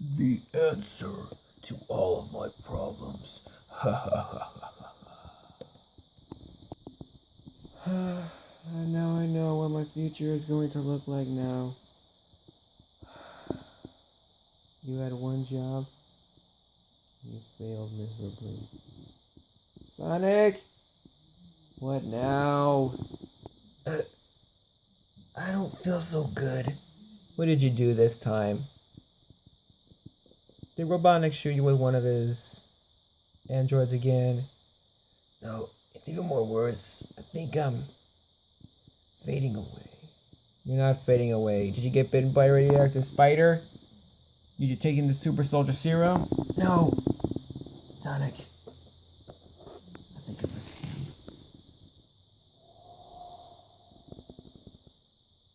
The answer to all of my problems. Ha ha ha ha. Now I know what my future is going to look like now. You had one job. You failed miserably. Sonic! What now? I don't feel so good. What did you do this time? Did Robotnik shoot you with one of his androids again? No, it's even more worse. I think I'm fading away. You're not fading away. Did you get bitten by a radioactive spider? Did you take in the super soldier serum? No! Sonic. I think it was him.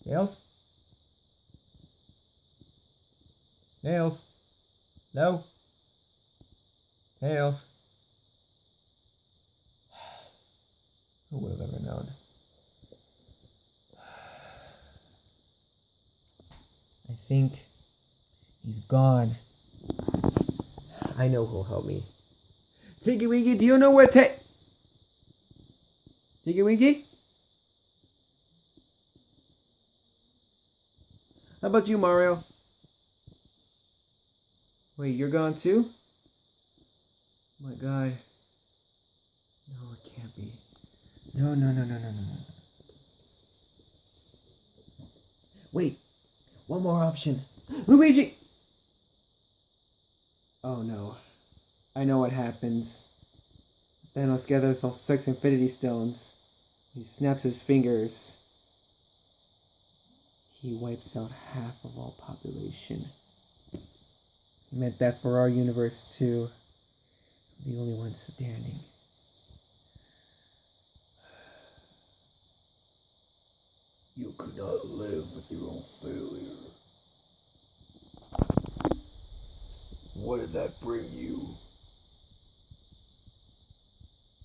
Nails? Nails? No? Nails? Who would have ever known? I think he's gone. I know who'll help me. Tinky Winky, do you know where Tinky Winky? How about you, Mario? Wait, you're gone too? Oh my god. No, it can't be. No. Wait, one more option. Luigi! Oh no. I know what happens. Thanos gathers all 6 Infinity Stones. He snaps his fingers. He wipes out half of all population. He meant that for our universe too. The only one standing. You could not live with your own failure. What did that bring you?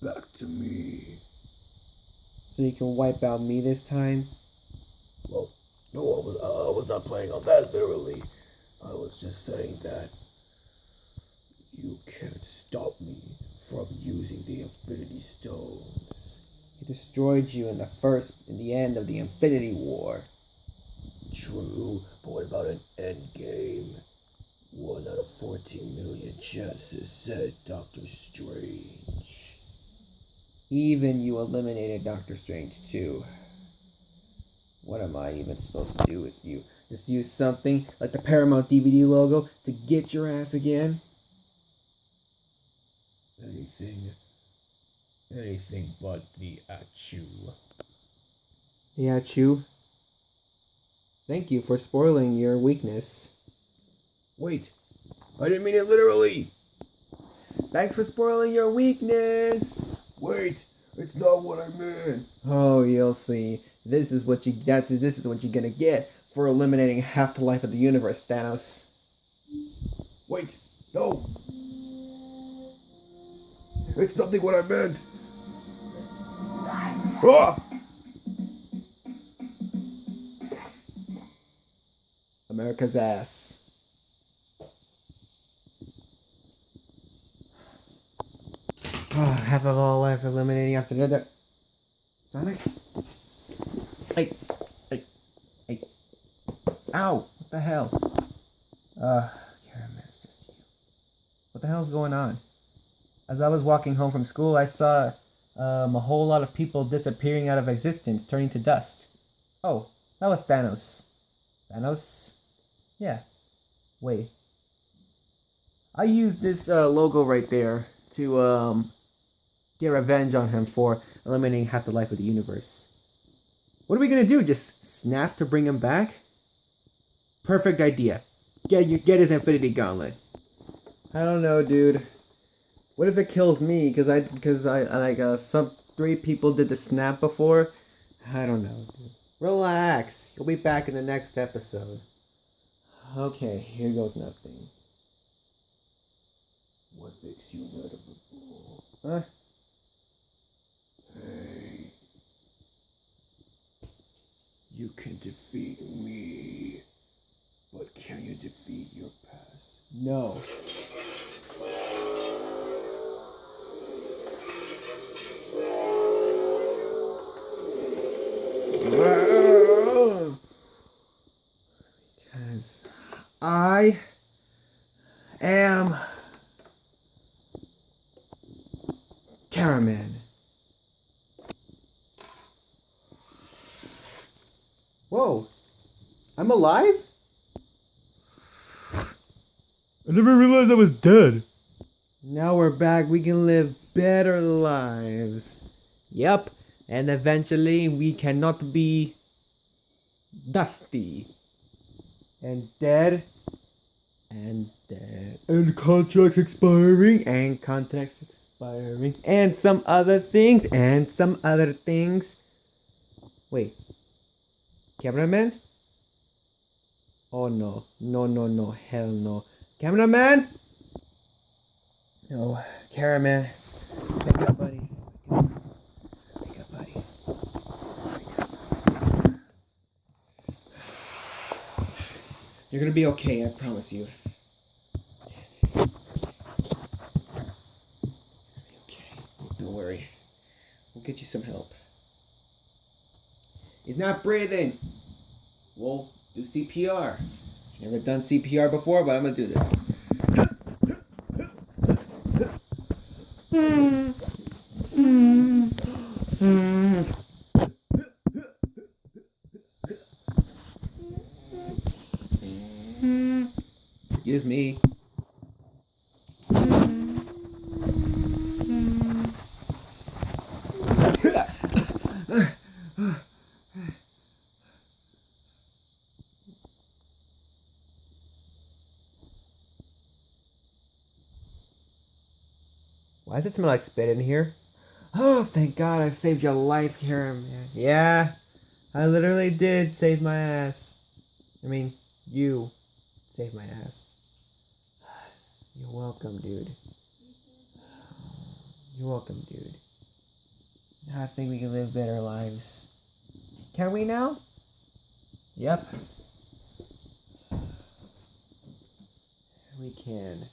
Back to me. So you can wipe out me this time? Well, no, I was not playing on that literally. I was just saying that you can't stop me from using the Infinity Stones. He destroyed you in the end of the Infinity War. True, but what about an end game? 1 out of 14 million chances, said Doctor Strange. Even you eliminated Doctor Strange too. What am I even supposed to do with you? Just use something like the Paramount DVD logo to get your ass again? Anything but the Achu. The Achu? Thank you for spoiling your weakness. Wait, I didn't mean it literally. Thanks for spoiling your weakness. Wait, it's not what I meant. Oh, you'll see. This is what you're gonna get for eliminating half the life of the universe, Thanos. Wait, no. It's nothing what I meant. Ah! America's ass. Half of all life eliminating after the other. Sonic? Hey. Ow! What the hell? Karen, it's just you. What the hell's going on? As I was walking home from school, I saw a whole lot of people disappearing out of existence, turning to dust. Oh, that was Thanos. Thanos? Yeah. Wait. I used this logo right there to get revenge on him for eliminating half the life of the universe. What are we gonna do? Just snap to bring him back? Perfect idea. Get his Infinity Gauntlet. I don't know, dude. What if it kills me? Because some 3 people did the snap before. I don't know, dude. Relax. You'll be back in the next episode. Okay, here goes nothing. What makes you notable? Huh? Hey. You can defeat me, but can you defeat your past No. Because I am Caraman. Whoa, I'm alive? I never realized I was dead. Now we're back, we can live better lives. Yep, and eventually we cannot be dusty. And dead. And dead. And contracts expiring. And contracts expiring. And some other things. And some other things. Wait. Cameraman? Oh no. No, no, no. Hell no. Cameraman? No. Cameraman. Wake up, buddy. Wake up, buddy. Wake up. You're gonna be okay, I promise you. Okay. Don't worry. We'll get you some help. He's not breathing. We'll do CPR. Never done CPR before, but I'm gonna do this. Excuse me. Why does it smell like spit in here? Oh, thank God I saved your life here, man. Yeah, I literally did save my ass. I mean, you saved my ass. You're welcome, dude. You're welcome, dude. I think we can live better lives. Can we now? Yep. We can.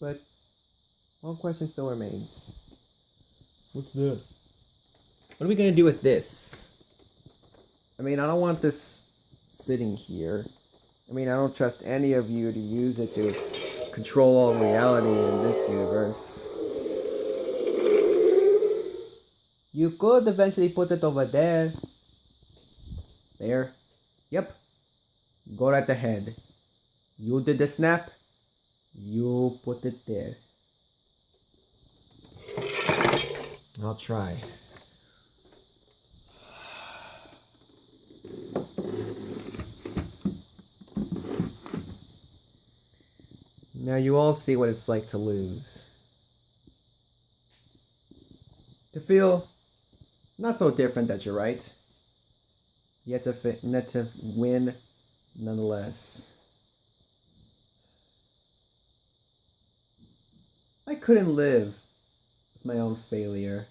But one question still remains. What's that? What are we gonna do with this? I mean, I don't want this sitting here. I mean, I don't trust any of you to use it to control all reality in this universe. You could eventually put it over there. There. Yep. Go right ahead. You did the snap. You put it there. I'll try. Now you all see what it's like to lose. To feel not so different that you're right. Yet to win nonetheless. I couldn't live with my own failure.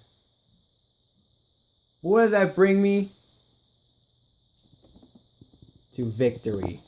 What did that bring me? To victory.